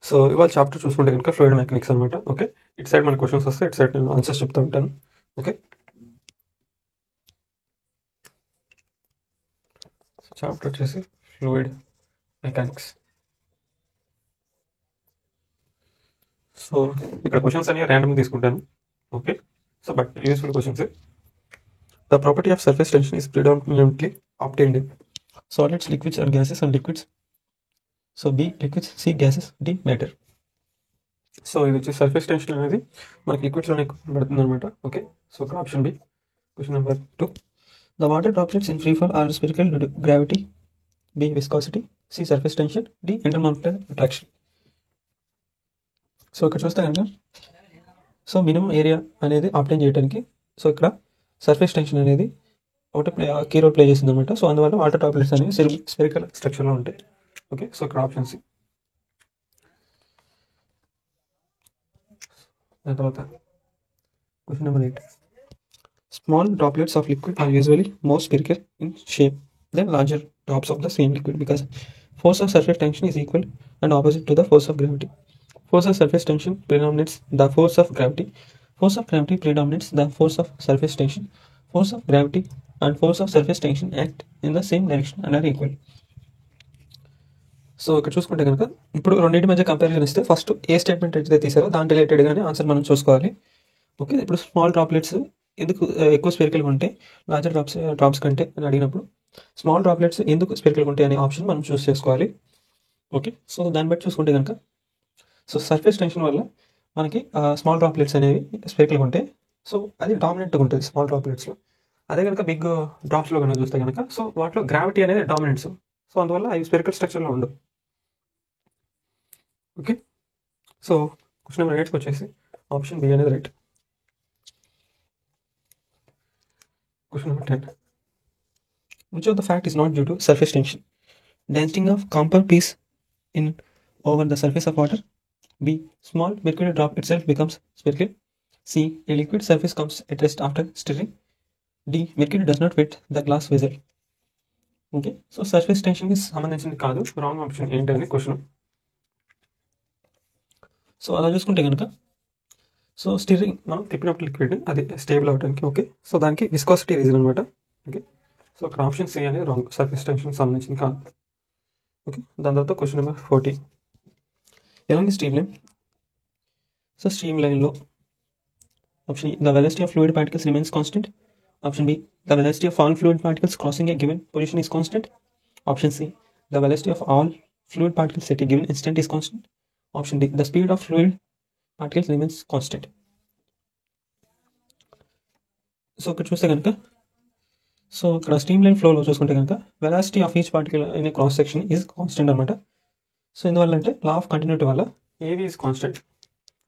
So ఇవాళ chapter చూసుకుంటే కనుక ఫ్లూయిడ్ మెకానిక్స్ అనమాట. ఓకే, ఇటు సైడ్ మన క్వశ్చన్స్ వస్తే ఇటు సైడ్ నేను ఆన్సర్స్ చెప్తూ ఉంటాను. ఓకే, చాప్టర్ వచ్చేసి ఫ్లూయిడ్ మెకానిక్స్. సో ఇక్కడ క్వశ్చన్స్ అన్ని ర్యాండమ్గా తీసుకుంటాను. Okay, so but useful questions. The property of surface tension is predominantly obtained in solids, liquids or gases and liquids. So B liquids, C gases, D matter. So ఇది వచ్చి surface tension అనేది మనకి లిక్విడ్స్లోనే పడుతుంది అనమాట. ఓకే, సో ఇక్కడ option B. Question number 2. The water droplets in free fall are spherical due to gravity, B viscosity, C surface tension, D intermolecular attraction. So ఇక్కడ చూస్తే కనుక సో మినిమం ఏరియా అనేది ఆప్టైన్ చేయడానికి సో ఇక్కడ surface tension అనేది ఒకటి key role play చేసింది అనమాట. సో అందువల్ల వాటర్ డ్రాప్లెట్స్ అనేవి స్పెరికల్ స్ట్రక్చర్లో ఉంటాయి. ఓకే, సో ఇక్కడ ఆప్షన్ సి. దాని తర్వాత question number 8. Small droplets of liquid are usually more spherical in shape than larger drops of the same liquid because force of surface tension is equal and opposite to the force of gravity. Force of surface tension predominates the force of gravity. Force of gravity predominates the force of surface tension. Force of gravity and force of surface tension act in the same direction and are equal. So ఇక్కడ చూసుకుంటే కనుక ఇప్పుడు రెండింటి మధ్య comparison ఇస్తే first ఏ statement అయితే తీసారో దాని రిలేటెడ్గానే answer మనం చూసుకోవాలి. ఓకే, ఇప్పుడు స్మాల్ డ్రాప్లెట్స్ ఎందుకు ఎక్కువ స్పెరికల్గా ఉంటాయి లార్జర్ డ్రాప్స్ కంటే అని అడిగినప్పుడు స్మాల్ డ్రాప్లెట్స్ ఎందుకు స్పెరికల్గా ఉంటాయి అనే ఆప్షన్ మనం చూస్ చేసుకోవాలి. ఓకే, సో దాన్ని బట్టి చూసుకుంటే కనుక సో సర్ఫేస్ టెన్షన్ వల్ల మనకి స్మాల్ డ్రాప్లెట్స్ అనేవి స్పెరికల్గా ఉంటాయి. సో అది డామినెంట్గా ఉంటుంది స్మాల్ డ్రాప్లెట్స్లో. అదే కనుక బిగ్ డ్రాప్స్లో కనుక చూస్తే కనుక సో వాటిలో గ్రావిటీ అనేది డామినెంట్స్. సో అందువల్ల అవి స్పెరికల్ స్ట్రక్చర్లో ఉండవు. ఓకే, సో క్వశ్చన్ నెంబర్ 8 వచ్చేసి ఆప్షన్ బి అనేది right. Question number 10. Which of the fact is not due to surface tension? Dancing of copper piece in over the surface of water. B. Small mercury drop itself becomes spherical. C. A liquid surface comes at rest after stirring. D. Mercury does not wet the glass vessel. Okay, so surface టెన్షన్కి సంబంధించింది కాదు, wrong option ఏంటని question. So అలా చూసుకుంటే కనుక so stirring మనం తిప్పినప్పుడు liquid అది స్టేబుల్ అవడానికి. ఓకే, సో దానికి విస్కాసిటీ రీజన్ అనమాట. ఓకే, సో అక్కడ ఆప్షన్ సి అనేది రాంగ్, సర్ఫేస్ టెన్షన్కి సంబంధించింది కాదు. ఓకే, దాని తర్వాత క్వశ్చన్ నెంబర్ 40. ఎలాంటి స్ట్రీమ్ లైన్. సో స్ట్రీమ్ లైన్లో ఆప్షన్ ఈ the velocity of fluid particles remains constant. Option B the velocity of all fluid particles crossing a given position is constant. Option C the velocity of all fluid particles at a given instant is constant. Option D the speed of fluid particles remains constant. So ఇక్కడ చూస్తే కనుక so ఇక్కడ stream line ఫ్లోలో చూసుకుంటే కనుక velocity of each particle in cross section is constant అనమాట. So ఎందువల్ల అంటే లా ఆఫ్ కంటిన్యూటీ వల్ల ఏవి ఈజ్ కాన్స్టెంట్,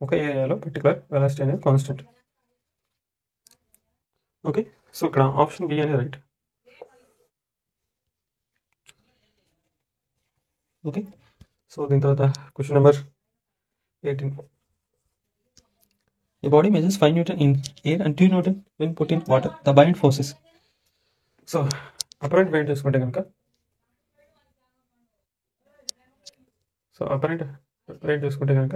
ఒక ఏరియాలో పర్టికులర్ వెలాసిటీ అనేది కాన్స్టెంట్. ఓకే, సో ఇక్కడ ఆప్షన్ బి అనేది రైట్. ఓకే, సో దీని తర్వాత question number 18. A body measures 5 Newton in air and 2 Newton when put in water. The buoyant forces. So apparent weight చూసుకుంటే కనుక so apparent weight చూసుకుంటే కనుక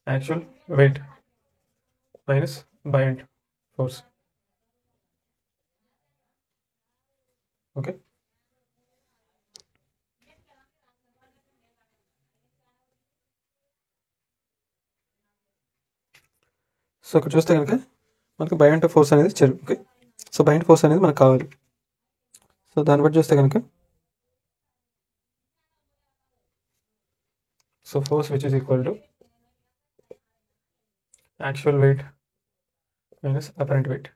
actual weight minus buoyant force. Okay, so ఇక్కడ చూస్తే కనుక మనకి బయంట్ ఫోర్స్ అనేది చెరు. ఓకే, సో బయంట్ ఫోర్స్ అనేది మనకు కావాలి. సో దాన్ని బట్టి చూస్తే కనుక so force which is equal to actual weight minus apparent weight.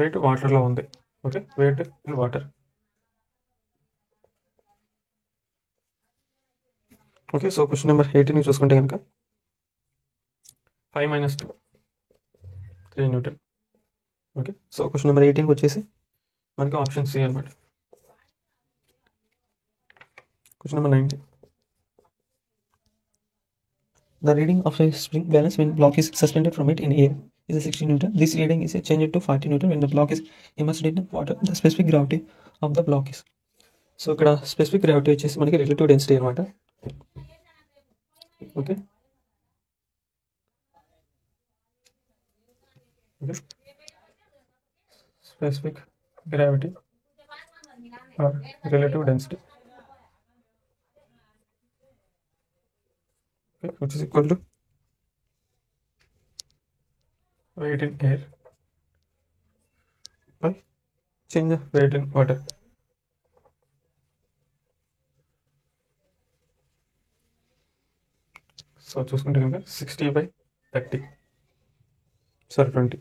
Weight వాటర్లో ఉంది. Okay, weight in water. Okay, so question number 18 చూసుకుంటే కనుక 5 - 2 3 newton. Okay, so question number 18 వచ్చేసి మనకి ఆప్షన్ సి అనమాట. Question number 19. The reading of a spring balance when block is suspended from it in air is a 60 Newton. This reading is changed to 40 Newton when the block is immersed in water. The specific gravity of the block is. So ఇక్కడ specific gravity వచ్చేసి మనకి relative density అనమాట. Okay specific gravity or relative density which is equal to weight in air by change of weight in water. So చూసుకుంటే కనుక 60/30 20.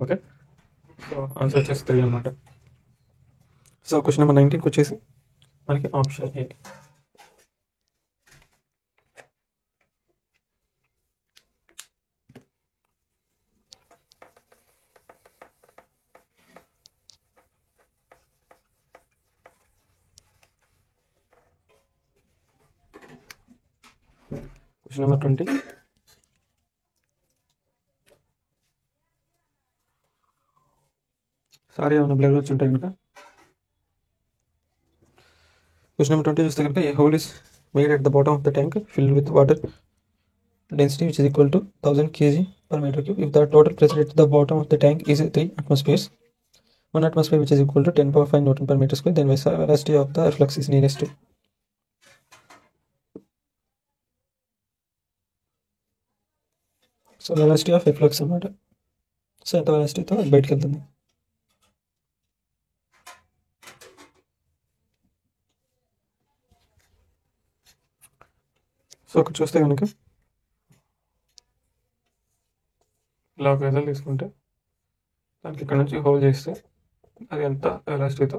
Okay so answer వచ్చేసి 3 అనమాట. So question number 19కి వచ్చేసి మనకి option A. Question number 20. Sorry ఏమైనా blur వచ్చి ఉంటాయి కనుక. క్వశ్చన్ నెంబర్ 20 చూస్తే కనుక a hole is made at the bottom of the tank filled with water density which is equal to 1000 kg per meter cube. If the total pressure at the bottom of the tank is 3 atmospheres, 1 atmosphere which is equal to 10^5 Newton per meter square, then velocity of the flux is nearest to. So velocity of efflux అనమాట. So ఎంత వెలాసిటీతో అది బయటకు వెళ్తుంది. So ఇక్కడ చూస్తే కనుక ఇలా ఒక వెజల్ తీసుకుంటే దానికి ఇక్కడ నుంచి హోల్ చేస్తే అది ఎంత వెలాసిటీతో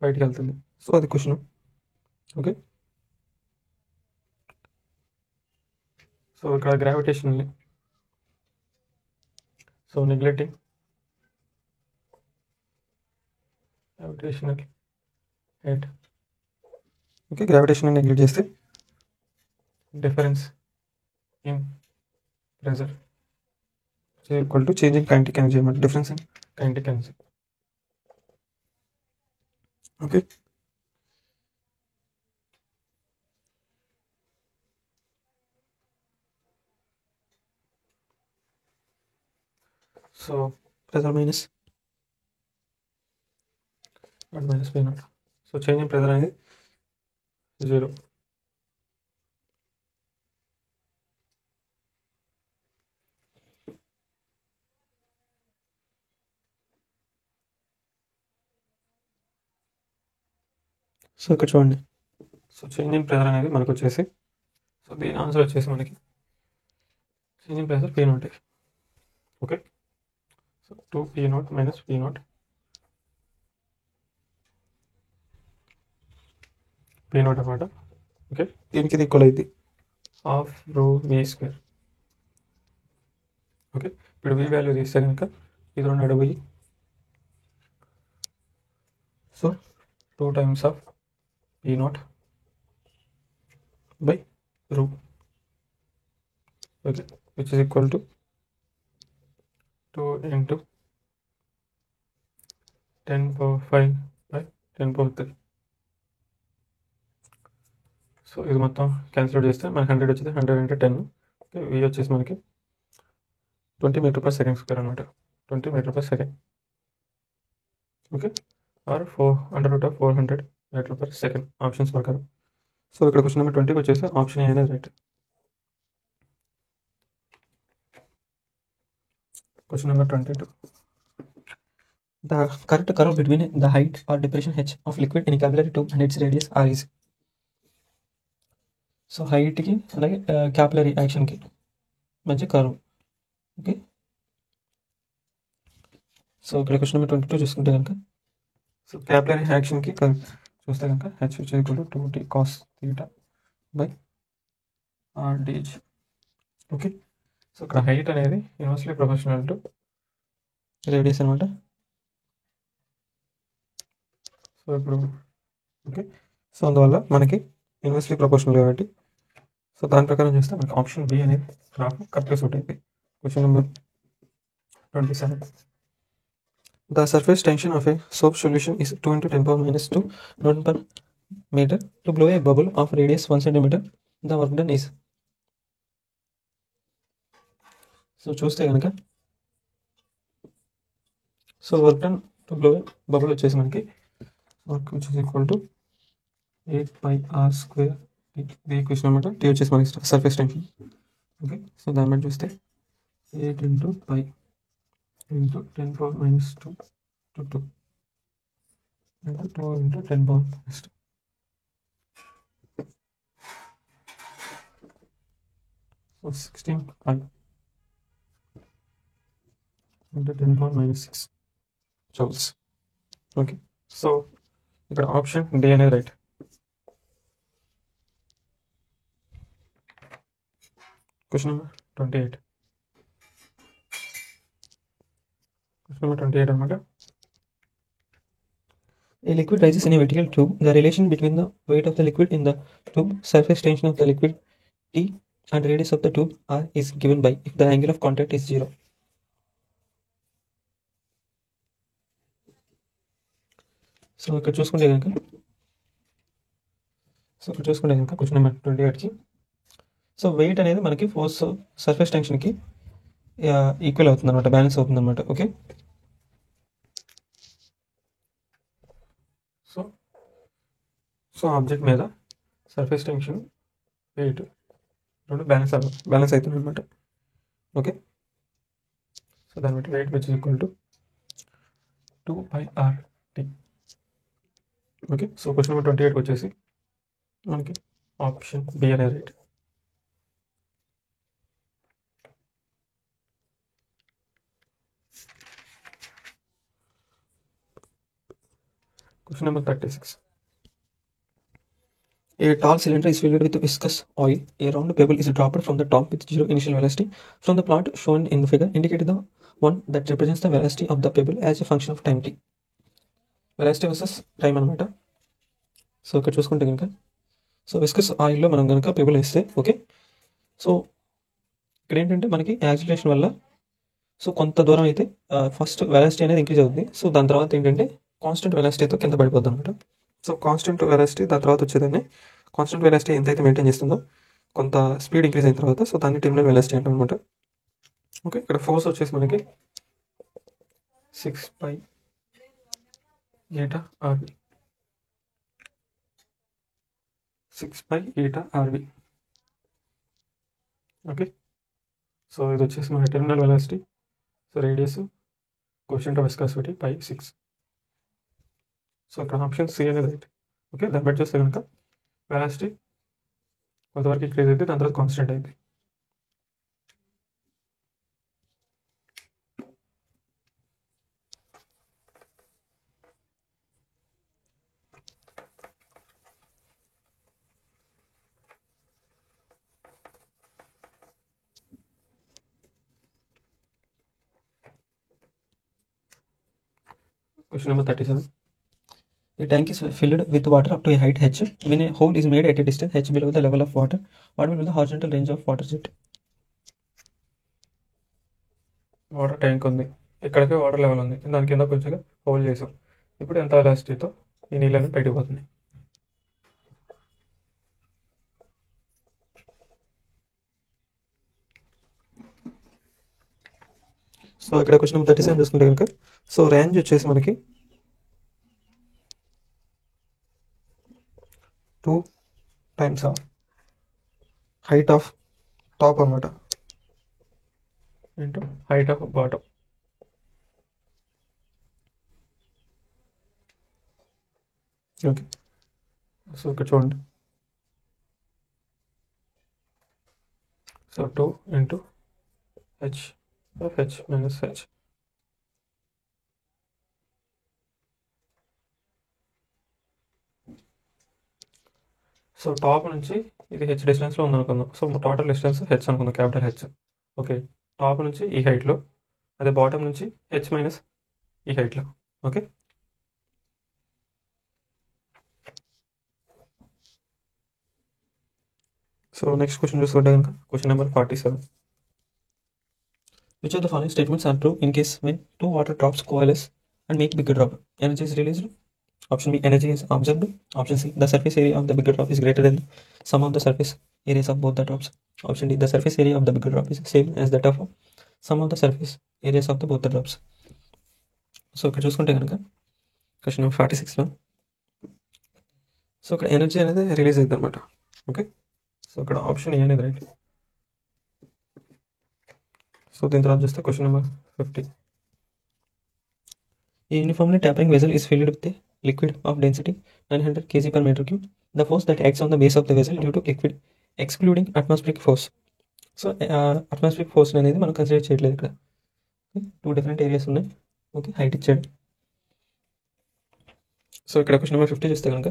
బయటకు వెళ్తుంది. సో అది క్వశ్చన్. ఓకే సో ఇక్కడ గ్రావిటేషన్ ఉంది. So neglecting gravitational head. Okay gravitation neglect చేస్తే difference in pressure equal to change in kinetic energy అన్నమాట. Difference in kinetic energy. Okay so pressure minus P0. So change in pressure అనేది 0. So ఇక్కడ చూడండి. So change in pressure అనేది మనకు వచ్చేసి, so దీని answer వచ్చేసి మనకి change in pressure P0. Okay so 2P0 minus P0 అనమాట. ఓకే దీనికి ఇది ఈక్వల్ అయింది ½ ρv². ఓకే ఇప్పుడు v వాల్యూ తీస్తే కనుక ఇది 2 అడవి. So 2 times of P0 by ρ. Okay, which is equal to 2 into 10^5 by 10^3. So ఇది మొత్తం క్యాన్సిల్ చేస్తే మనకి 100 వచ్చింది. 100 into 10. ఓకే v వచ్చేసి మనకి 20 m/s² అనమాట. 20 m/s. Okay or 400 m/s options ప్రకారం. సో ఇక్కడ క్వశ్చన్ నెంబర్ 20కి వచ్చేసి ఆప్షన్ ఏ అనేది right. Question number 22. The correct curve between the height or depression h of liquid in a capillary tube and its radius r is. So హైట్కి అలాగే capillary యాక్షన్కి మధ్య curve. Okay so ఇక్కడ question number 22 చూసుకుంటే కనుక, so capillary యాక్షన్కి చూస్తే కనుక h which is equal to 2t cos theta by r dh. Okay so ఇక్కడ హైట్ అనేది ఇన్వర్స్లీ ప్రొపోర్షనల్ టు రేడియస్ అనమాట. సో ఇప్పుడు ఓకే సో అందువల్ల మనకి ఇన్వర్స్లీ ప్రొపోర్షనల్ కాబట్టి సో దాని ప్రకారం చూస్తే మనకి ఆప్షన్ బి అనేది గ్రాఫ్ కరెక్ట్గా సూట్ అయిపోయింది. Question number 27. The surface tension of a soap solution is 2 into 10 power minus 2 Newton per meter. To blow a bubble of radius 1 centimeter, the work done is. So చూస్తే కనుక so work done to blow bubble వచ్చేసి మనకి work which is equal to 8πr² ఇది equation అనమాట. Tea వచ్చేసి మనకి surface tension. Okay, so దాన్ని బట్టి చూస్తే 8 into π into 10 power minus 2 to 2 into 2 into 10 power minus 2. So 16π into 10 power minus 6 joules. Okay, so ఇక్కడ ఆప్షన్ డి అనేది right. Question number 28. Question number 28 అనమాట. A liquid rises in a vertical tube. The relation between the weight of the liquid in the tube, surface tension of the liquid T, and radius of the tube R is given by if the angle of contact is 0. So ఇక్కడ చూసుకుంటే కనుక question number 28కి so wait అనేది మనకి force surface టెన్షన్కి equal అవుతుంది అనమాట, balance అవుతుంది అనమాట. Okay, so object మీద సర్ఫేస్ టెన్షన్ వెయిట్ రెండు బ్యాలెన్స్ అవుతుంది అనమాట. ఓకే, సో దాన్ని బట్టి weight which is equal to 2πrt. Okay, so question number 28 వచ్చేసి మనకి ఆప్షన్ బి అనేది right. Question number 36. A tall cylinder is filled with viscous oil. A round pebble is dropped from the top with 0 initial velocity. From the plot shown in the figure, indicate the one that represents the velocity of the pebble as a function of time t. Velocity versus time అనమాట. So ఇక్కడ చూసుకుంటే కనుక so viscous ఆయిల్లో మనం కనుక pebble వేస్తే okay, so ఇక్కడ ఏంటంటే మనకి యాక్సిలరేషన్ వల్ల సో కొంత దూరం అయితే ఫస్ట్ వెలాసిటీ అనేది ఇంక్రీజ్ అవుతుంది. సో దాని తర్వాత ఏంటంటే కాన్స్టెంట్ వెలాసిటీతో కింద పడిపోద్ది అనమాట. సో కాన్స్టెంట్ వెలాసిటీ దాని తర్వాత వచ్చేదాన్ని కాన్స్టెంట్ వెలాసిటీ ఎంతైతే మెయింటైన్ చేస్తుందో కొంత స్పీడ్ ఇంక్రీజ్ అయిన తర్వాత సో దాన్ని టెర్మినల్ వెలాసిటీ అంటాం అనమాట. ఓకే, ఇక్కడ ఫోర్స్ వచ్చేసి మనకి 6π/8rv 6π/8rv. ఓకే, సో ఇది వచ్చేసి మన terminal velocity. So radius quotient of viscosity π6. So ఇక్కడ ఆప్షన్ సి అనేది రైట్. ఓకే, దాన్ని బట్టి చూస్తే కనుక వెలాసిటీ కొంతవరకు ఇంక్రీజ్ అయితే దాని తర్వాత కాన్స్టెంట్ అయింది. Question number 37. The tank is filled with water up to a height h. When a hole is made at a distance h below the level of water, what will be the horizontal range of water jet? Water tank ఉంది, ఇక్కడికి water level ఉంది, దాని కింద కొంచెం whole చేసాం. ఇప్పుడు ఎంత వెలాసిటీతో ఈ నీళ్ళని బయటకు పోతుంది. సో ఇక్కడ క్వశ్చన్ నెంబర్ 37 చూసుకుంటే కనుక సో రేంజ్ వచ్చేసి మనకి 2 times height of top అనమాట into height of bottom. Okay, so ఇక్కడ చూడండి. So 2 into h of h minus h. So top నుంచి ఇది హెచ్ డిస్టెన్స్లో ఉంది అనుకుందాం. సో టోటల్ డిస్టెన్స్ హెచ్ అనుకుందాం, క్యాపిటల్ హెచ్. ఓకే, టాప్ నుంచి ఈ హైట్లో, అదే బాటమ్ నుంచి హెచ్ మైనస్ ఈ హైట్లో. ఓకే, సో నెక్స్ట్ క్వశ్చన్ చూసుకుంటే కనుక question number 47. Which of the following statements are true in case when two water drops coalesce and make bigger drop? Energy is released. Option B, energy is absorbed. Option C, the surface area of the bigger drop is greater than the sum of the surface areas of both the drops. Option D, the surface area of the bigger drop is same as that of sum of the surface areas of the both the drops. So ఇక్కడ చూసుకుంటే కనుక question number 46లో so ఇక్కడ energy అనేది release అవుతుంది అనమాట. Okay, so ఇక్కడ option A అనేది right. So దీని తర్వాత చూస్తే question number 50. A uniformly tapering vessel is filled with a liquid of density 900 kg per meter cube. The force that acts on the base of the vessel due to liquid excluding atmospheric force. So atmospheric force అనేది మనం consider చేయట్లేదు ఇక్కడ. Two different areas ఉన్నాయి. Okay, height ఇచ్చాడు. So ఇక్కడ question number 50 చూస్తే కనుక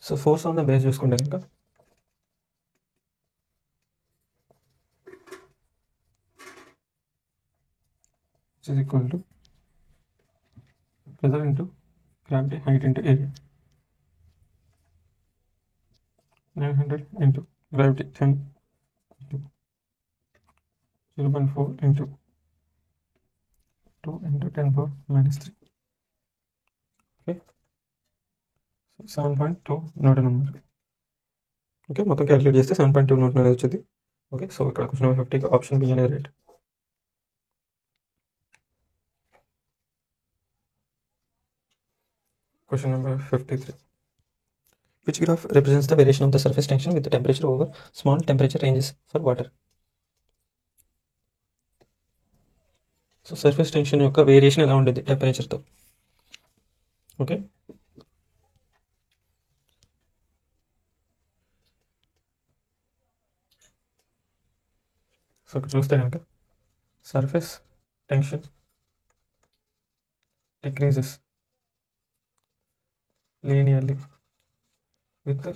so force on the base చూసుకుంటే కనుక is equal to pressure into gravity, height into area. 900 into gravity 10 into 0.4 into 2 into 10 power minus 3. Okay, so 7.2 Newton number. Okay, మొత్తం calculate చేస్తే 7.2 Newton అనేది వచ్చింది. Okay, so ఇక్కడ question number 50 option B అనేది right. Question number 53. Which graph represents the variation of the surface tension with the temperature over small temperature ranges for water? So surface tension యొక్క variation ఎలా ఉండేది టెంపరేచర్తో. Okay, so ఇక్కడ చూస్తే కనుక surface tension decreases linearly with the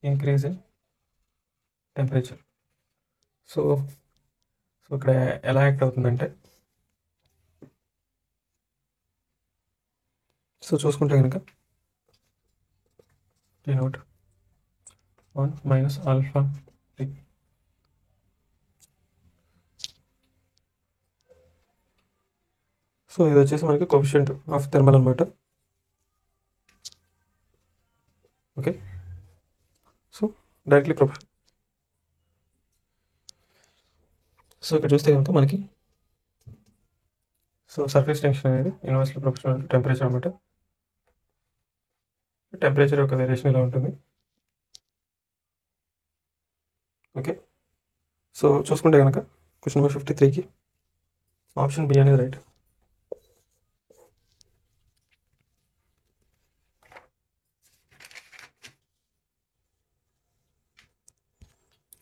increase in temperature. So ఇక్కడ ఎలా act అవుతుందంటే so చూసుకుంటే కనుక T0 1 minus alpha T. So ఇది వచ్చేసి మనకి కోఎఫిషియంట్ ఆఫ్ థర్మల్ అనమాట. Okay, so directly proportional. So ఇక్కడ చూస్తే కనుక మనకి సో సర్ఫేస్ టెన్షన్ అనేది ఇన్వర్స్లీ ప్రొపోర్షనల్ టెంపరేచర్ అనమాట. టెంపరేచర్ యొక్క వేరియేషన్ ఇలా ఉంటుంది. ఓకే, సో చూసుకుంటే కనుక క్వశ్చన్ నెంబర్ 53కి ఆప్షన్ బి అనేది రైట్.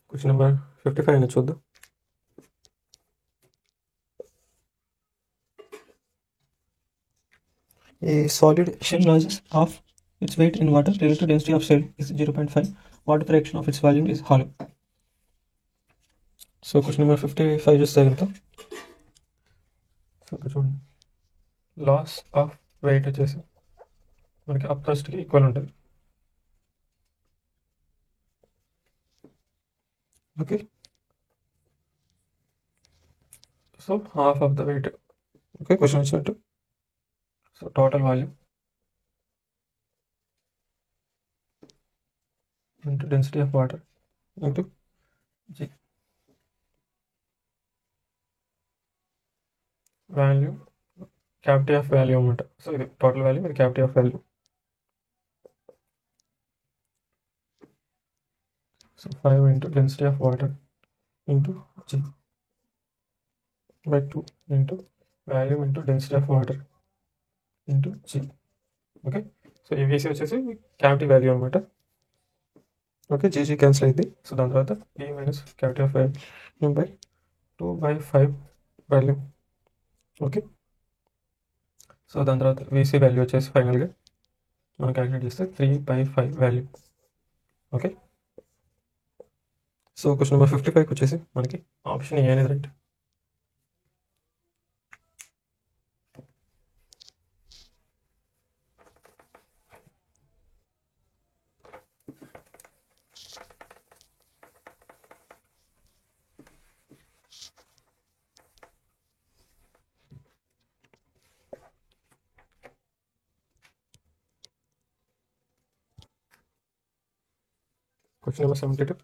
క్వశ్చన్ నెంబర్ 55 అనేది చూద్దాం. A solid shell loses half its weight in water. Relative density of shell is 0.5. Water fraction of its volume is hollow. So question number 55 చూస్తే కనుక so ఇక్కడ చూడండి, loss of weight వచ్చేసి మనకి up థ్రస్ట్కి equal ఉంటుంది. Okay, so half of the weight. Okay, question వచ్చినట్టు so total volume into density of water into G value, cavity of value అనమాట. సో ఇది టోటల్ వాల్యూ, ఇది cavity of value. So 5 into density of water into G by 2 into volume into density of water into G. Okay, so ఈ VC వచ్చేసి cavity value అనమాట. Okay, GG cancel అయింది. So దాని తర్వాత E minus cavity of value by 2/5 volume. Okay, so దాని తర్వాత VC value వచ్చేసి ఫైనల్గా మనం క్యాలిక్యులేట్ చేస్తే 3/5 value. Okay, so question number 55 వచ్చేసి మనకి ఆప్షన్ ఏ అనేది right. Question number 72.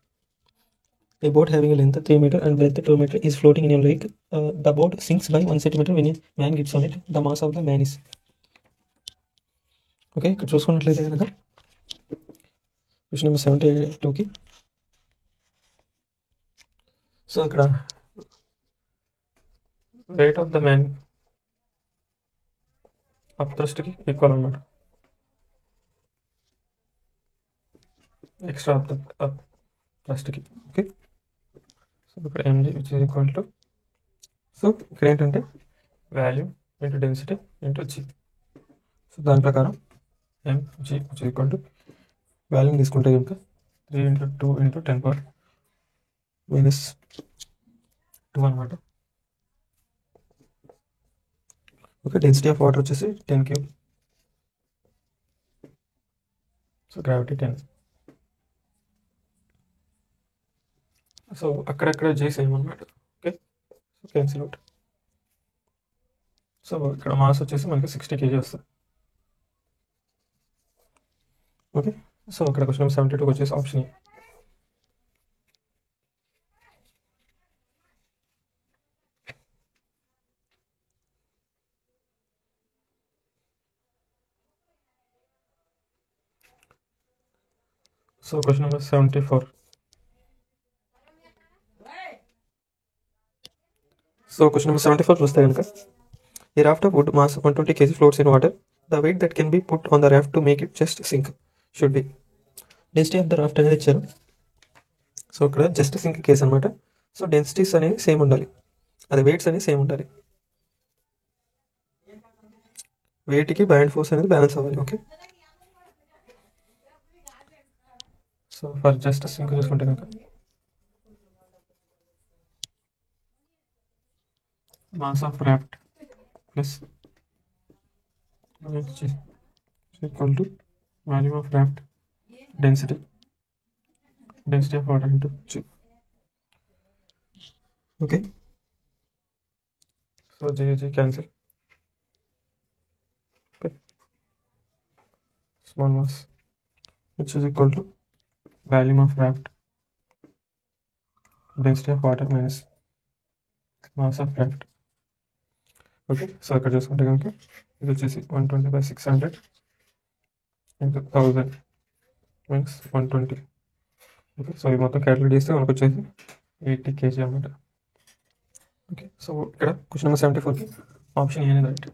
A boat having a length of 3 meter and breadth 2 meter is floating in a lake. The boat sinks by 1 centimeter when a man gets on it. The mass of the man is. Okay, ఇక్కడ చూసుకున్నట్లయితే కనుక question number 72కి so ఇక్కడ weight of the man up థ్రస్ట్కి equal అనమాట. Extra up థ్రస్ట్కి. Okay, so ఇక్కడ MG which is equal to, so ఇక్కడ ఏంటంటే volume into density into G. So దాని ప్రకారం MG which equal to volume తీసుకుంటే కనుక 3 × 2 × 10⁻² అనమాట. ఓకే, డెన్సిటీ ఆఫ్ వాటర్ వచ్చేసి 10 క్యూబ్. So gravity 10. సో అక్కడక్కడ జే సేమ్ అనమాట. Okay, so cancel out. So ఇక్కడ మాస్ వచ్చేసి మనకి 60 kg వస్తుంది. ఓకే, సో ఇక్కడ క్వశ్చన్ నెంబర్ 72 వచ్చేసి ఆప్షన్ ఏ. So question number 74. So question number 74 చూస్తే కనుక ఏ raft of wood mass 120 kg floats in water. The weight that can be put on the raft to make it just sink should be. Density of the raft అనేది ఇచ్చారు. So ఇక్కడ just sink case అనమాట. So densities అనేవి same ఉండాలి, అది weights అనేవి same ఉండాలి. వెయిట్కి బైండ్ ఫోర్స్ అనేది బ్యాలెన్స్ అవ్వాలి. Okay, so for just sink చూసుకుంటే కనుక mass of raft plus equal to volume of raft density of water into G. Okay, so g cancel. Okay, small mass which is equal to volume of raft density of water minus mass of raft. Okay, so ఇక్కడ చూసుకుంటే కనుక ఇది వచ్చేసి 120/600 into 1000 means 120. Okay, so ఇది మొత్తం calculate చేస్తే మనకు వచ్చేసి 80 kg అనమాట. ఓకే, సో ఇక్కడ క్వశ్చన్ నెంబర్ 74కి ఆప్షన్ ఏ అనేది right.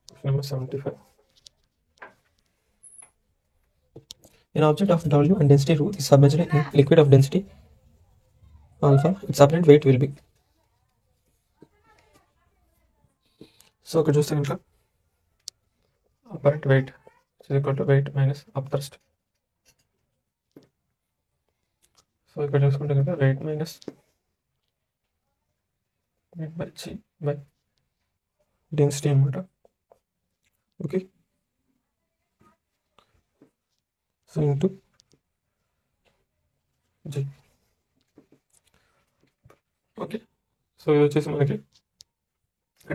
Question number 75. An object of W and density ρ is submerged in liquid of density alpha. Its apparent weight will be. So ఇక్కడ చూస్తే కనుక apparent weight is equal to weight minus up thrust. So ఇక్కడ చూసుకుంటే కనుక weight minus weight by G by density అనమాట. Okay, so into G. Okay, so ఇది వచ్చేసి మనకి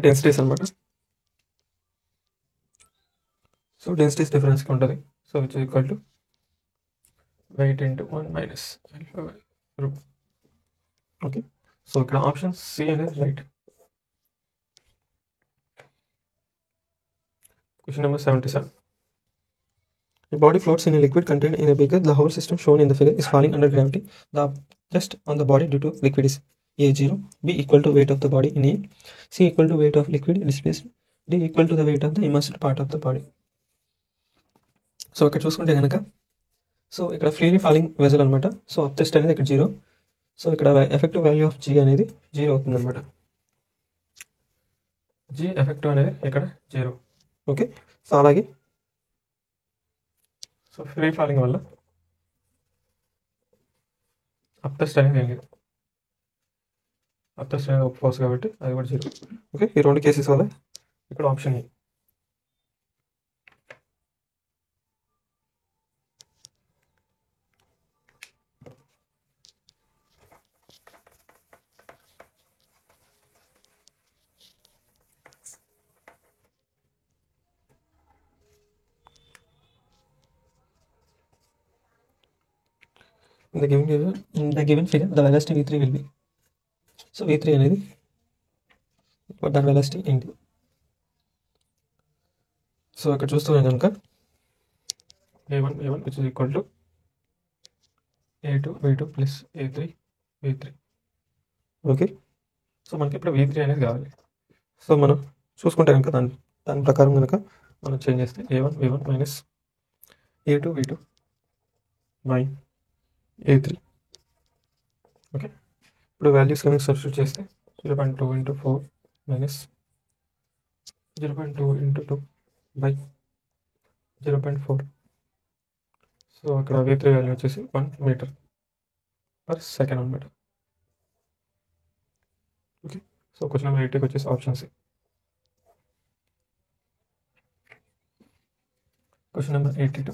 డెన్సిటీస్ అనమాట. సో డెన్సిటీస్ డిఫరెన్స్కి ఉంటుంది. So which is equal to weight into 1 - ρ. Okay, so ఇక్కడ ఆప్షన్ సి అనేది right. Question number 77. A body floats in a liquid contained in a beaker. The whole system shown in the figure is falling under gravity. The thrust on the body due to liquid is A0, B equal to weight of the body in A, C equal to weight of liquid displaced, D equal to the weight of the immersed part of the body. So ఇక్కడ చూసుకుంటే కనుక so ఇక్కడ freely falling vessel అనమాట. So up thrust అనేది ఇక్కడ 0. So ఇక్కడ effective value of G అనేది 0 అవుతుంది అనమాట. జీ ఎఫెక్టివ్ అనేది ఇక్కడ 0. ఓకే, సో అలాగే సో ఫ్రీ ఫాలింగ్ వల్ల అప్ థ్రస్ట్ అనేది ఏం లేదు, అప్ థ్రస్ట్ అనేది ఒక ఫోర్స్ కాబట్టి అది కూడా 0. ఓకే, ఈ రెండు కేసెస్ వల్ల ఇక్కడ option A. in the given figure the velocity v3 will be. So v3 అనేది దాని వెలాసిటీ ఏంటి? సో ఇక్కడ చూస్తున్నాం కనుక a1 which is equal to a2 v2 plus a3 v3. Okay, so మనకి ఇప్పుడు v3 అనేది కావాలి. సో మనం చూసుకుంటే కనుక దాని ప్రకారం కనుక మనం చేంజ్ చేస్తే a1 v1 minus a2 v2 by a3. Okay, ఇప్పుడు వాల్యూస్ కనుక సబ్స్టిట్యూట్ చేస్తే 0.2 into 4 minus 0.2 into 2 by 0.4. So అక్కడ v3 వాల్యూ వచ్చేసి 1 మీటర్ పర్ సెకండ్ అనమాట. ఓకే, సో క్వశ్చన్ నెంబర్ 80 వచ్చేసి option C. Question number 82.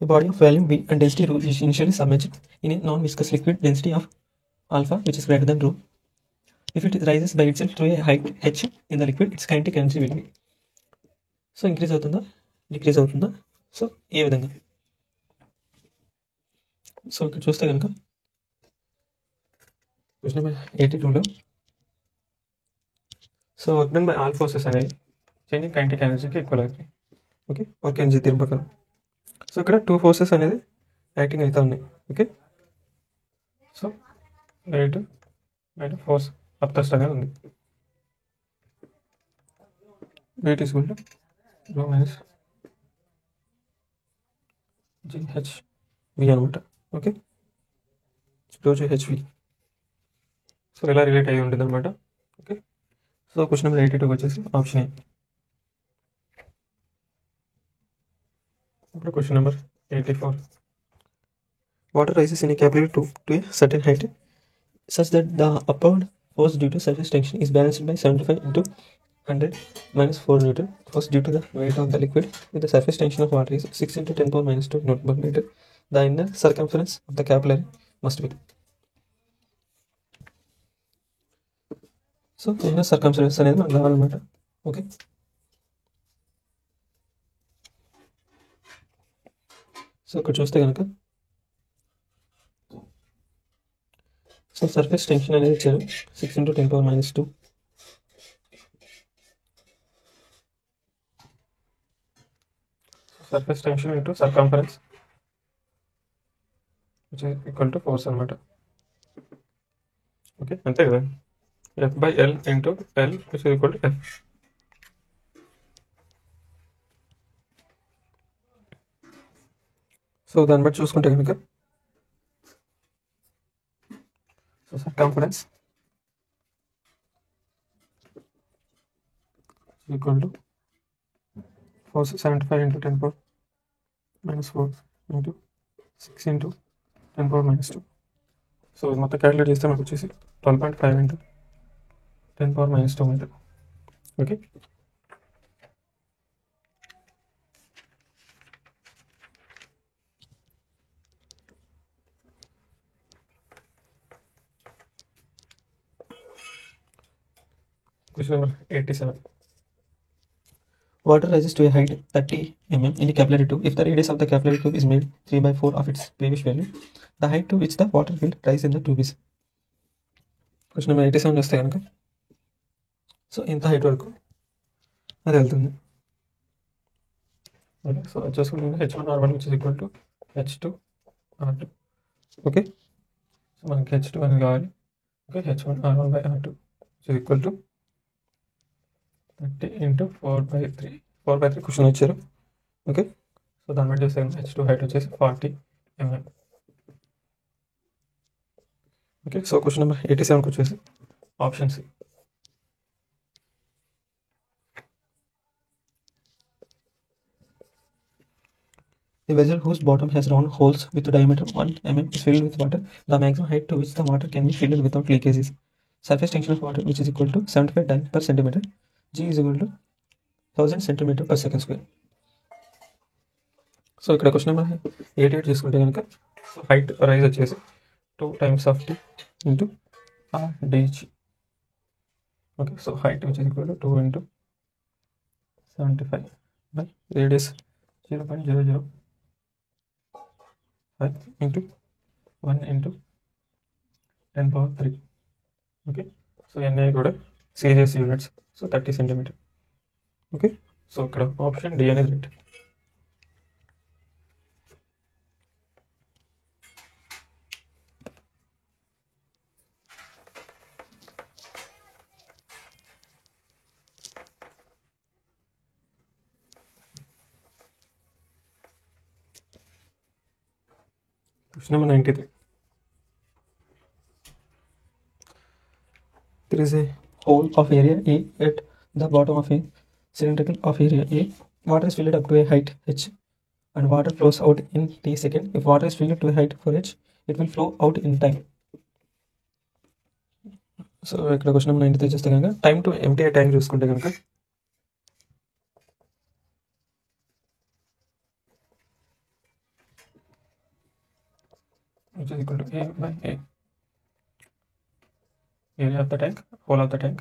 A body of volume V and density rho is initially submerged in a non-viscous liquid density of alpha which is greater than rho. If it rises by itself to a height h in the liquid, its kinetic energy will be. So increase అవుతుందా decrease అవుతుందా? So ఏ విధంగా? So ఇక్కడ చూస్తే కనుక question number 82లో so work done by all forces అనేది changing kinetic ఎనర్జీకి ఈక్వల్ అవుతుంది. ఓకే, వర్క్ ఎనర్జీ తీరు ప్రకారం. సో ఇక్కడ 2 ఫోర్సెస్ అనేది యాక్టింగ్ అవుతా ఉన్నాయి. Okay, so weight and force upthrust అనేది ఉంది. Weight is equal to rho minus GHV అనమాట. Okay, rho GHV. సో ఇలా రిలేట్ అయ్యి ఉంటుంది అనమాట. ఓకే, సో క్వశ్చన్ నెంబర్ 82 వచ్చేసి ఆప్షన్ ఏ. ఇప్పుడు question number 84. Water rises in a capillary tube to a certain height such that the upward force due to surface tension is balanced by 75 into 100 minus 4 Newton force due to the weight of the liquid with the surface tension of water is 6 into 10 power minus 2 Newton per meter. The inner circumference of the capillary must be. So inner circumference అనేది మనకు కావాలన్నమాట. Okay, so ఇక్కడ చూస్తే కనుక so surface tension అనేది ఇచ్చారు 6 into 10 power minus 2. Surface tension into circumference which is equal to force అనమాట. Okay, అంతే కదా. F/L into L which is equal to F. So దాన్ని బట్టి చూసుకుంటే కనుక so circumference equal to force 75 into 10 power minus 4 into 6 into 10 power minus 2. So ఇది మొత్తం calculate చేస్తే మనకు వచ్చేసి 12.5 into 10 power minus 2 metre. Okay, Question number 87. Water rises to a height 30 mm in a capillary tube if the radius of the capillary tube is made 3/4 of its previous value. The height to which the water will rise in the tube is. Question number 87 వస్తే కనుక so ఇంత height వరకు అది వెళ్తుంది. Okay, so చూసుకుంటే H1R1 which is equal to H2R2. Okay, so మనకి H2 అనేది కావాలి. Okay, H1R1 by R2 which is equal to 30 into 4/3. 4/3 question ఇచ్చారు. ఓకే, సో దాన్ని బట్టి చూస్తే H2 హైట్ వచ్చేసి 40 mm. Okay, so question number 87కి వచ్చేసి option C. A vessel whose bottom has round holes with a diameter 1 mm is filled with water. The maximum height to which the water can be filled without leakages. Surface tension of water which is equal to 75 dynes per centimeter. G is equal to 1000 centimeter per second square. So ఇక్కడ question number 88 చూసుకుంటే కనుక so height rise వచ్చేసి 2 times of t into RdG. Okay, so height which is equal to 2 into 75 by radius 0.005 into 1 into 10 power 3. Okay, so NA కూడా సీరియస్ units, so 30 centimetre. Okay, so ఇక్కడ option D అనేది right. Question number 93. There is a hole of area A at the bottom of a cylindrical of area A. Water is filled up to a height h and water flows out in t second. If water is filled to a height for h, it will flow out in time. So ఇక్కడ question number 93 చూస్తే కనుక time to empty tank చూసుకుంటే కనుక which is equal to A by A. Area of the tank, hole of the tank,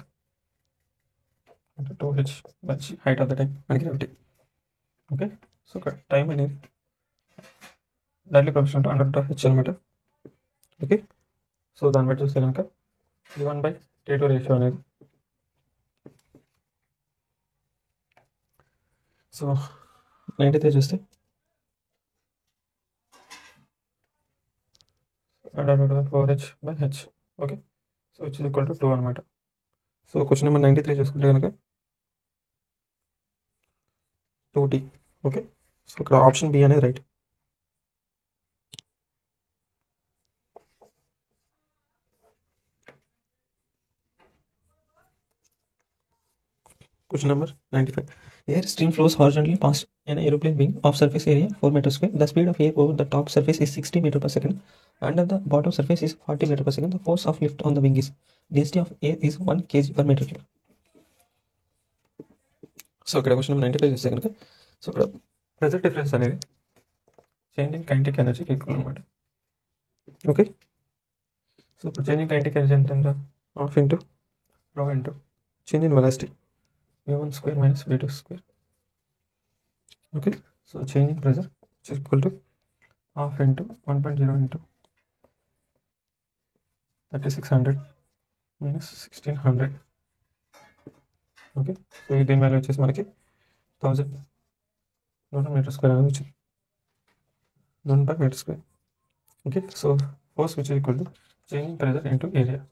into 2h by g, height of the tank and gravity. Okay, so time అనేది directly proportional to under root of h అనమాట. Okay, so దాన్ని బట్టి చూస్తే కనుక T1 by T2 ratio అనేది, so 93 చూస్తే under root of 4h by h. Okay, so which is equal to 2 అనమాట. So question number 93 చూసుకుంటే కనుక 2t. ఓకే, సో ఇక్కడ ఆప్షన్ బి అనేది right. Question number 95. Air stream flows horizontally past an aeroplane wing of surface area 4 meters square. The speed of air over the top surface is 60 meter per second. Under the bottom surface is 40 meter per second. The force of lift on the wing is density of air is 1 kg per meter cube. So ఇక్కడ question number 95 చూస్తే కనుక so ఇక్కడ pressure difference అనేది change in kinetic ఎనర్జీకి equal అనమాట. Okay, so ఇప్పుడు change in kinetic energy ఎంత, half into rho into change in velocity v1 square minus v2 square. Okay, so change in pressure is equal to half into 1.0 into 3600 minus 1600. Okay, so దీని value వచ్చేసి మనకి 1000 Newton meter square అనేది వచ్చింది, Newton per meter square. Okay, so force which is equal to change in pressure into area,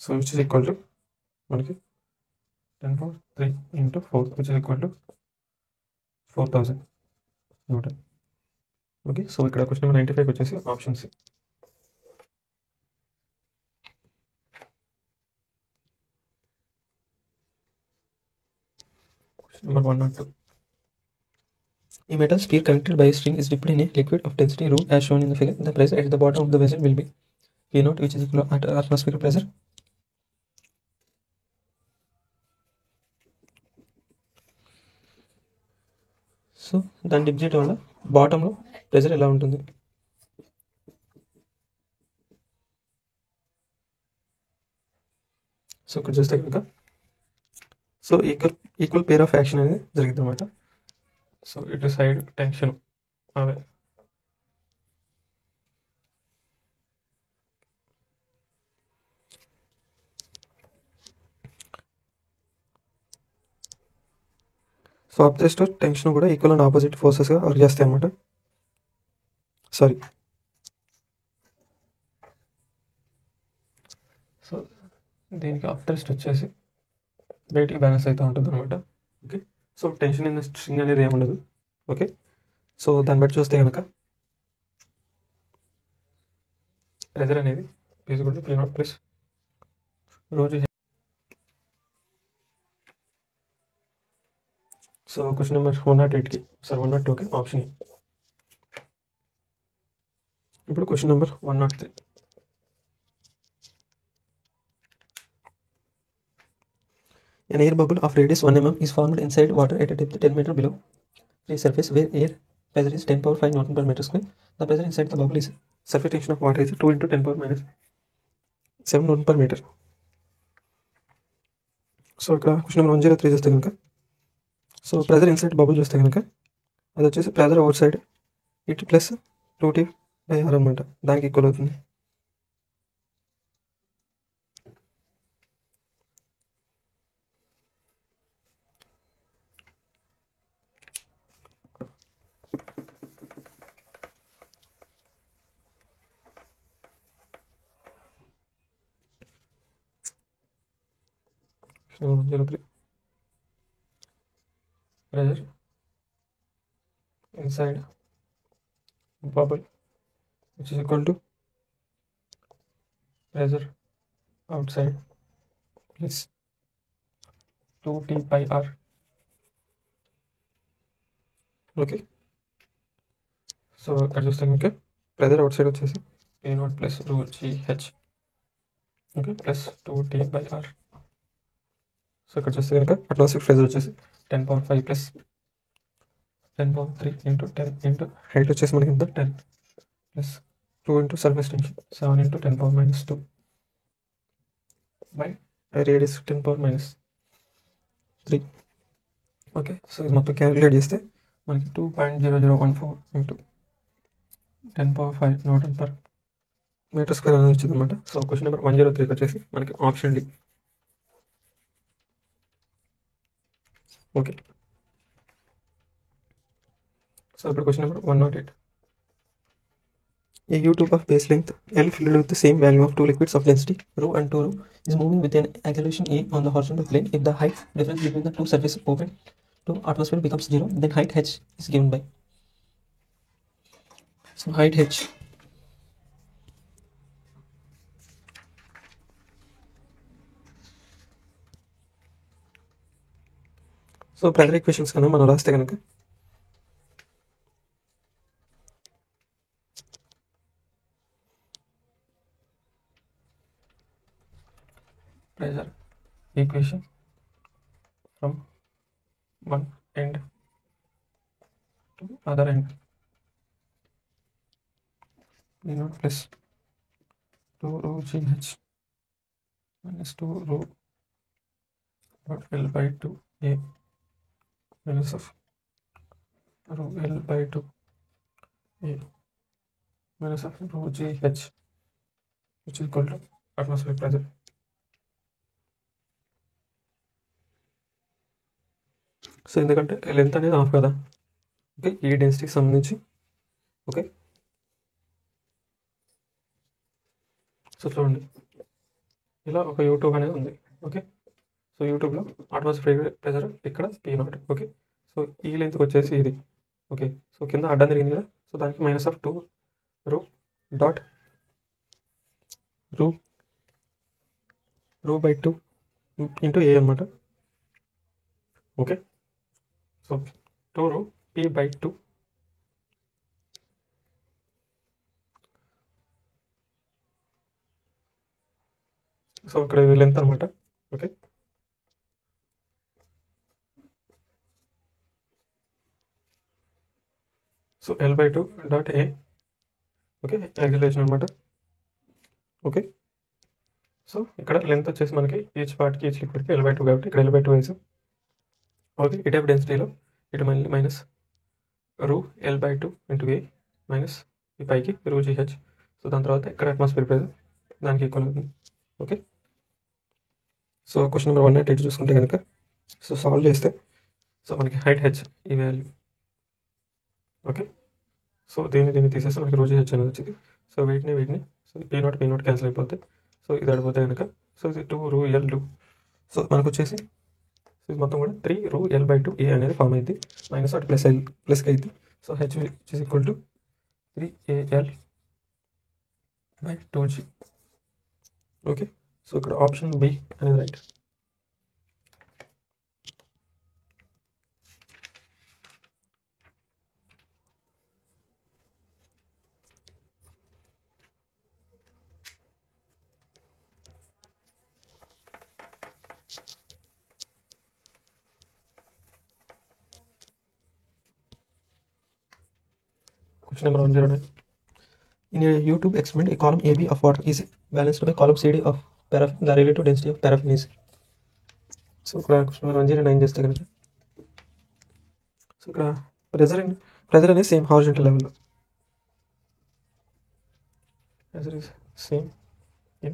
so which is equal to మనకి 10 power 3 into 4 which is equal to 4000 Newton. Okay, so ఇక్కడ question number 95 వచ్చేసి option C. Question number 102. a metal sphere connected by a string is dipped in a liquid of density ρ as shown in the figure. The pressure at the bottom of the vessel will be P0, which is equal to atmospheric pressure. So దాన్ని dip చేయడం వల్ల బాటంలో pressure ఎలా ఉంటుంది. So ఇక్కడ చూస్తే కనుక so equal pair of action అనేది జరిగింది అనమాట. సో ఇటు సైడ్ టెన్షన్ అవే, సో ఆపోజిట్ టెన్షన్ కూడా ఈక్వల్ అండ్ ఆపోజిట్ ఫోర్సెస్గా వర్క్ చేస్తాయి అన్నమాట. సారీ, సో దీనికి ఆప్టెస్ట్ వచ్చేసి బయటికి బ్యాలెన్స్ అవుతూ ఉంటుంది అనమాట. Okay, so tension in string అనేది ఏముండదు. ఓకే, సో దాన్ని బట్టి చూస్తే కనుక ప్రెజర్ అనేది ఈక్వల్ టు P0 ప్లస్ రోజు. సో క్వశ్చన్ నెంబర్ 108కి సార్ 102కి ఆప్షన్. ఇప్పుడు question number 103. An air bubble of radius 1 mm is formed inside water at a depth 10 meter below free surface where air pressure is 10 power 5 Newton per meter square. The pressure inside the bubble is surface tension of water is 2 into 10 power minus 7 Newton per meter. So ఇక్కడ question number 103 చూస్తే కనుక so pressure inside bubble చూస్తే కనుక అది వచ్చేసి pressure outside it plus 2t by R అనమాట, దానికి equal అవుతుంది. So 0.3 pressure inside bubble which is equal to pressure outside plus 2T by R. Okay, so ఇక్కడ చూస్తే కనుక ప్రెజర్ అవుట్ సైడ్ వచ్చేసి P0 plus ρGH, okay, plus 2T by R. So ఇక్కడ చూస్తే కనుక అట్మాస్ఫియర్ ప్రెజర్ వచ్చేసి 10⁵ plus 10⁵ into 10 into height వచ్చేసి మనకి ఎంత 10 plus 2 into surface tension 7 into 10⁻². By radius 10⁻3. Okay, so ఇది మొత్తం క్యాలిక్యులేట్ చేస్తే మనకి 2.0014 into 10⁵ newton per metre square అనేది వచ్చింది అనమాట. సో క్వశ్చన్ నెంబర్ 103 వచ్చేసి మనకి ఆప్షన్ డి. ఓకే, సో ఇప్పుడు question number 108. A U-tube of base length L filled with the same value of two liquids of density ρ and 2ρ is moving with an acceleration a on the horizontal plane. If the height difference between the two surfaces open to atmosphere becomes 0, then height h is given by. So height h, so primary equations కన్నా మనం రాస్తే కనుక pressure equation from one end to other end, P0 plus 2ρGH minus 2ρ dot L by 2A minus of ρ L by 2A minus of ρGH, which is equal to atmospheric pressure. So ఎందుకంటే length అనేది half కదా, okay, ఈ డెన్సిటీకి సంబంధించి. Okay, so చూడండి ఇలా ఒక YouTube అనేది ఉంది. ఓకే, సో యూట్యూబ్లో అట్మాస్ఫియర్ ప్రెజర్ ఇక్కడ P0. ఓకే, సో ఈ లెంత్కి వచ్చేసి ఇది. ఓకే, సో కింద అడ్డం తిరిగింది కదా, సో దానికి -2ρ డాట్ ρ by 2 ఇంటూ A అనమాట. Okay, so 2ρ P by 2 so ఇక్కడ లెంత్ అనమాట. Okay, so L by 2 dot A, okay, acceleration అనమాట. ఓకే, సో ఇక్కడ లెంత్ వచ్చేసి మనకి ఈచ్ పార్ట్కి ఈచ్ లిక్విడ్కి L by 2 కాబట్టి ఇక్కడ L by 2 వేసాం. ఓకే, ఈ టైప్ డెన్సిటీలో ఇటు మళ్ళీ minus ρ L by 2 into A minus ఈ పైకి ρGH. సో దాని తర్వాత ఇక్కడ అట్మాస్ఫియర్ ప్రెజర్ దానికి ఈక్వల్ అవుతుంది. ఓకే, సో క్వశ్చన్ నెంబర్ 108 చూసుకుంటే కనుక సో సాల్వ్ చేస్తే సో మనకి హైట్ హెచ్ ఈ వాల్యూ. ఓకే, సో దీన్ని తీసేస్తే మనకి ρGH అనేది వచ్చింది. సో వీటిని సో P0 క్యాన్సిల్ అయిపోతాయి. సో ఇది అడిపోతే కనుక సో ఇది 2ρ L2. సో మనకు వచ్చేసి ఇది మొత్తం కూడా 3ρ L by 2A అనేది ఫామ్ అయింది, మైనస్ అటు ప్లస్కి అయింది. So H which is equal to 3AL by 2G. Okay, so ఇక్కడ ఆప్షన్ బి అనేది right. Question number 109. In a U-tube experiment, a column AB of water is balanced by column CD of paraffin. The relative density of paraffin is. So ఇక్కడ question number 109 చేస్తే కనుక so ఇక్కడ pressure అనేది same horizontal లెవెల్లో. as it is same in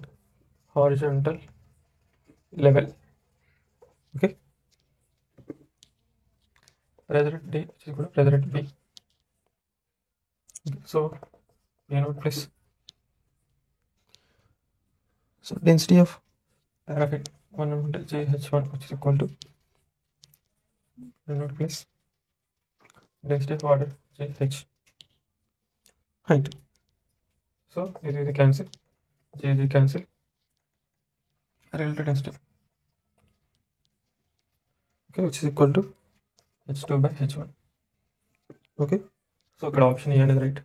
horizontal level. Okay, pressure D which is equal to pressure at B. Okay. So A naught plus, so density of paraffin 1 under JH1 which is equal to A naught plus density of water JH height. So this is the cancel, JJ cancel, relative density, okay, which is equal to H2 by H1. Okay, so ఇక్కడ option A అనేది right.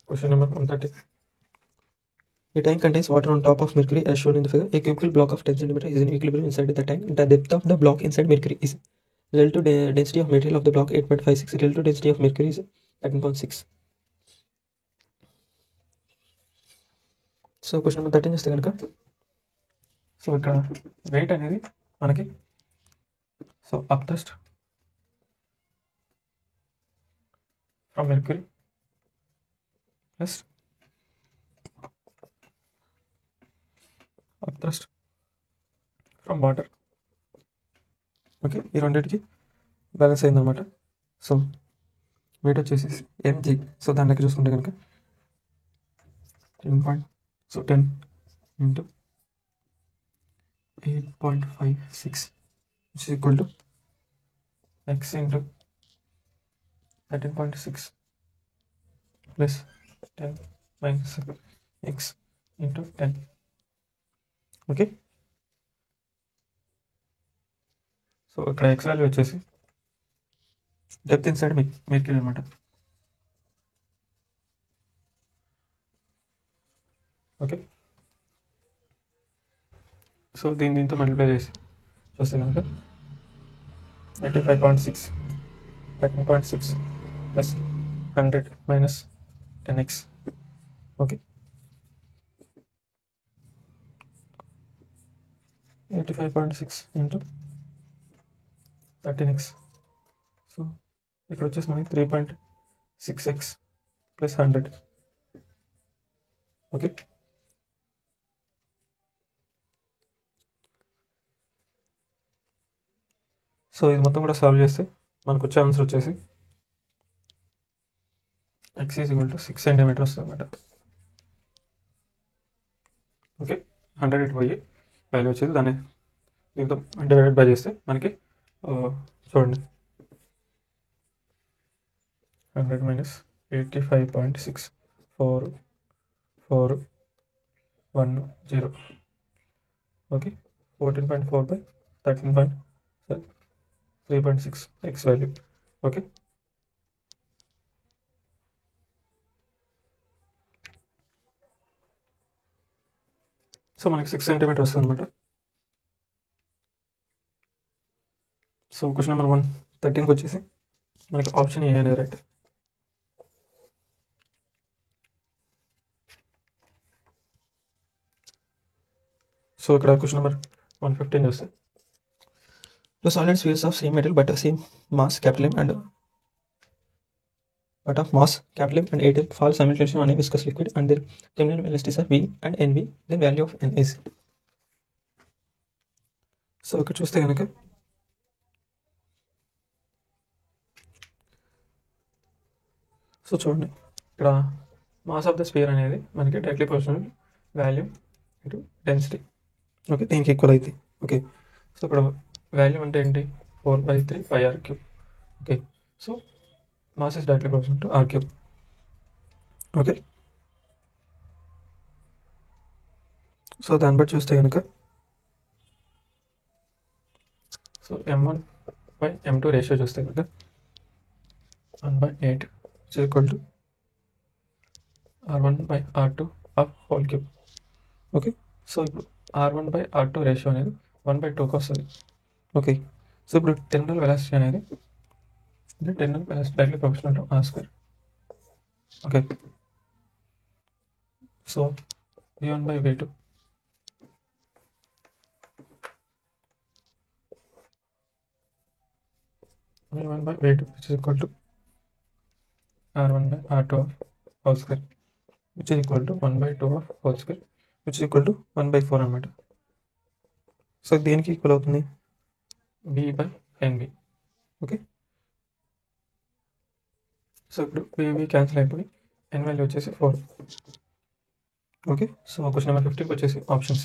Question number 130. A tank contains water on top of mercury as shown in the figure. A cubical block of 10 cm is in equilibrium inside the tank. The depth of the block inside mercury is relative density of material of the block 8.56. Relative density of mercury is 13.6. So question number 13 చేస్తే కనుక, so ఇక్కడ wait అనేది మనకి, so up thrust from mercury plus up thrust from water. Okay, ఈ రెండింటికి balance అయిందనమాట. So wait వచ్చేసి mg. So దాంట్లోకి చూసుకుంటే కనుక 10 into 8.56 which is equal to x into 13.6 plus 10 minus x into 10. Okay, so ఇక్కడ x వాల్యూ వచ్చేసి depth inside mercury అనమాట. ఓకే, సో దీంతో మల్టిప్లై చేసి చూస్తే కనుక 85.6 13.6 plus 100 minus 10x. Okay, 85.6 into 13x. So ఇక్కడ వచ్చేసి మనకి 3.6x ప్లస్ 100. ఓకే, సో ఇది మొత్తం కూడా సాల్వ్ చేస్తే మనకు వచ్చే ఆన్సర్ వచ్చేసి x is equal to 6 centimetre వస్తుంది అనమాట. ఓకే, 100 ఇటు పోయి వాల్యూ వచ్చేది దాన్ని దీంతో డివైడెడ్ బై చేస్తే మనకి చూడండి 100 minus 85.6 4410. Okay, 14.4 by 3.6 x value. Okay, so మనకి 6 సెంటీమీటర్ వస్తుంది అనమాట. సో క్వశ్చన్ నెంబర్ 113కి వచ్చేసి మనకి ఆప్షన్ ఏ అనేది రైట్. సో ఇక్కడ క్వశ్చన్ నెంబర్ 115 చూస్తే, the solid spheres of same metal but same mass capital M and but of mass capital M and atom fall simultaneously on a viscous liquid and their terminal velocities are V and NV. Then value of N is. So ఇక్కడ చూస్తే కనుక so చూడండి ఇక్కడ mass of the spear అనేది మనకి directly proportional volume into density. Okay, దీనికి equal అయితే. Okay, so ఇక్కడ వాల్యూమ్ అంటే ఏంటి 4/3 πr³. Okay, so mass is directly proportional to r³. Okay, so దాన్ని బట్టి చూస్తే కనుక సో m1/m2 రేషియో చూస్తే కనుక 1/8 is equal to r1/r2 of whole cube. Okay, so ఇప్పుడు r1/r2 రేషియో అనేది 1/2కి వస్తుంది. ఓకే, సో ఇప్పుడు టెర్మినల్ వెలాసిటీ అనేది terminal velocity directly proportional to r². Okay, so v1/v2 which is equal to R1 by R2 of whole square, which is equal to 1 by 2 of whole square, which is equal to 1 by 4 అనమాట. So దేనికి equal అవుతుంది? B by NB. Okay, so ఇప్పుడు B cancel అయిపోయి N value వచ్చేసి 4. Okay, so question number 50కి వచ్చేసి options.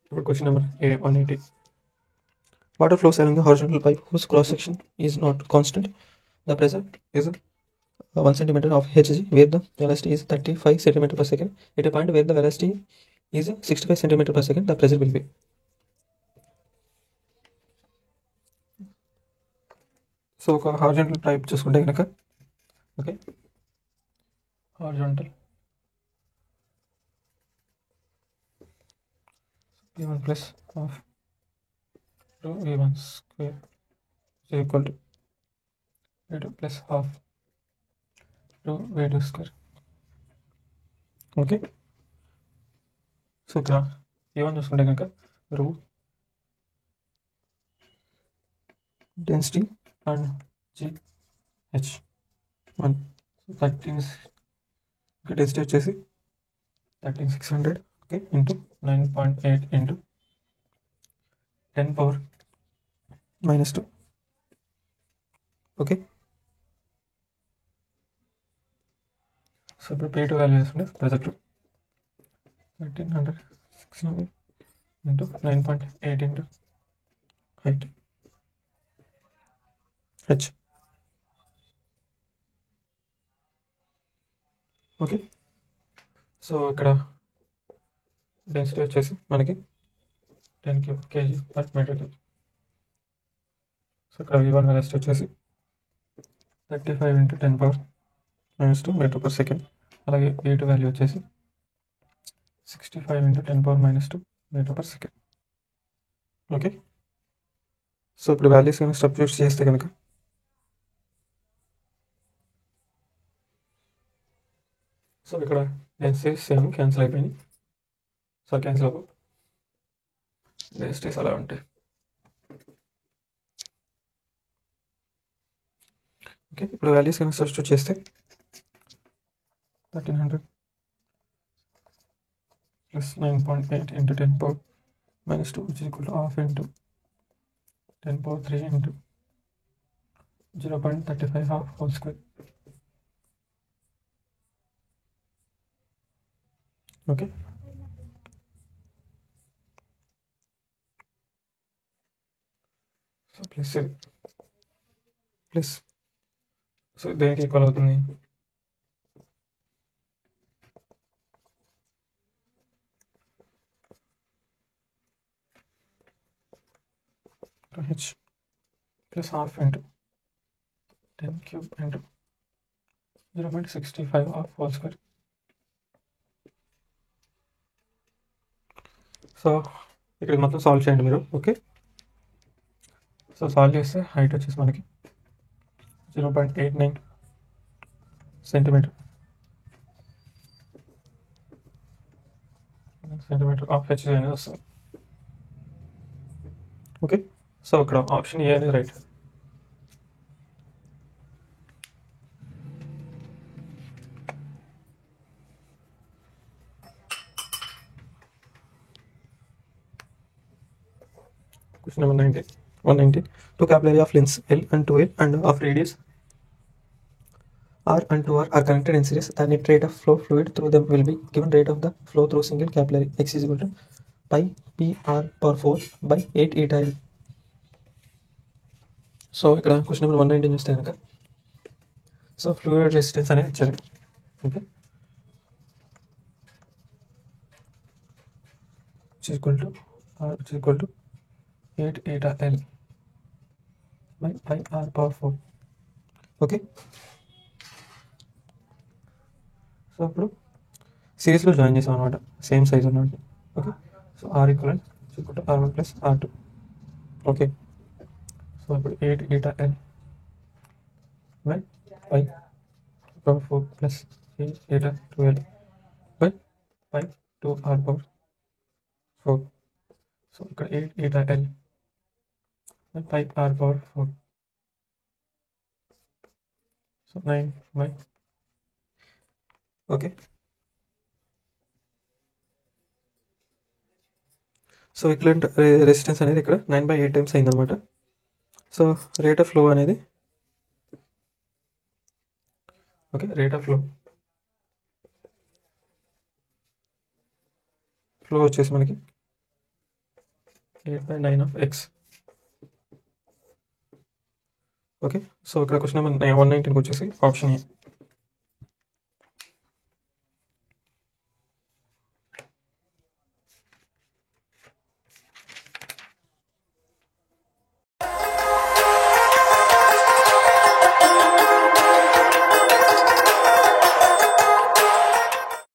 ఇప్పుడు question number 180. Water flows along a horizontal pipe whose cross section is not constant. The pressure is 1 centimeter of Hg, where the velocity is 35 centimeter per second. At a point where the velocity is 65 centimeter per second, the pressure will be. So ఒక horizontal pipe చూసుకుంటే కనుక, okay, horizontal V1 plus half to V1 square is equal to V2 plus half to V2 square. Okay, so ఇక్కడ V1 చూసుకుంటే కనుక రూ density and GH1. So 13 ఇక్కడ density వచ్చేసి 13600, okay, into 9.8 into 10 power -2. Okay, so ఇప్పుడు P2 value వేసుకుంటే present 1300 into 9.8 into height H. Okay, so ఇక్కడ density వచ్చేసి మనకి 10 kg per meter cube. So ఇక్కడ V1 వెలాసిటీ వచ్చేసి 35 into 10 power -2 metre per second. అలాగే V2 వాల్యూ వచ్చేసి 65 into 10 power -2 metre per second. Okay, so ఇప్పుడు values కనుక సబ్స్టిట్యూట్ చేస్తే కనుక సో ఇక్కడ డెన్సిటీస్ సేమ్ క్యాన్సిల్ అయిపోయినాయి. సో క్యాన్సిల్ అవ్వ డెన్సిటీస్ అలా ఉంటాయి. ఓకే, ఇప్పుడు వాల్యూస్ కనుక సబ్స్టిట్యూట్ చేస్తే 1300 plus 9.8 into 10 power -2 which is equal to half into 10 power 3 into 0.35 half whole square. Okay, so plus so దేనికి ఈక్వల్ అవుతుంది? H plus half into 10 cube into 0.65 half whole square. So ఇక్కడ మొత్తం solve చేయండి మీరు. Okay, so solve చేస్తే height వచ్చేసి మనకి 0.89 centimetre of H అనేది వస్తుంది. ఓకే, సో ఇక్కడ ఆప్షన్ ఏ అనేది right. Question number 190. Two capillary of lengths L and 2L and of radius R and 2R are connected in series. The net rate of flow fluid through them will be given rate of the flow through single capillary x is equal to pi PR power 4 by 8 eta L. So ఇక్కడ question number 190 చూస్తే కనుక so fluid resistance అనేది ఇచ్చారు. Okay, equal to 8 eta L by pi R power 4. Okay, so అప్పుడు సిరీస్లో join చేసాం అనమాట, same size ఉన్నట్టు. Okay, so R equal equal to R1 plus R2. Okay, so ఇప్పుడు 8 eta L by 5 power 4 plus 8 eta 12 by 5 2 R power 4. So ఇక్కడ 8 eta L by 5 R power 4. So 9 by okay. So equivalent resistance అనేది ఇక్కడ 9/8 times అయిందనమాట. So rate of flow అనేది okay, rate of flow వచ్చేసి మనకి 8/9 of x. Okay, so ఇక్కడ question number 119 వచ్చేసి option ఏ.